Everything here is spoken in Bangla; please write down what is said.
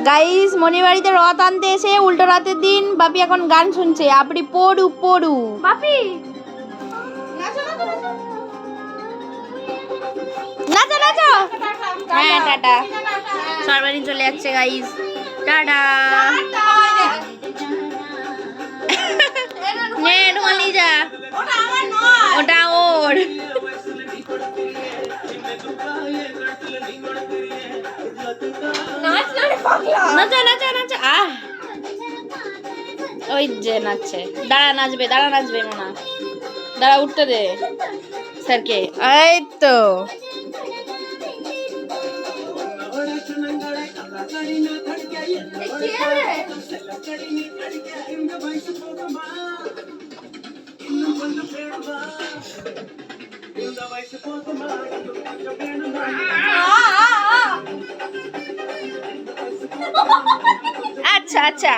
গাইস মনির বাড়িতে রথ আনতে এসে উল্টো রাতের দিন বাপি এখন গান শুনছে আপনি পড়ু পড়ু বাপি নাচো নাচো হ্যাঁ টাটা সরবারি চলে যাচ্ছে গাইস টাটা নে ঢোল নিয়ে যা ওটা ওর নাচো নাচো নাচো আহ ওই যে নাচছে দাঁড়া নাচবে মোনা দাঁড়া উঠতে দে স্যারকে এই তো আচ্ছা আচ্ছা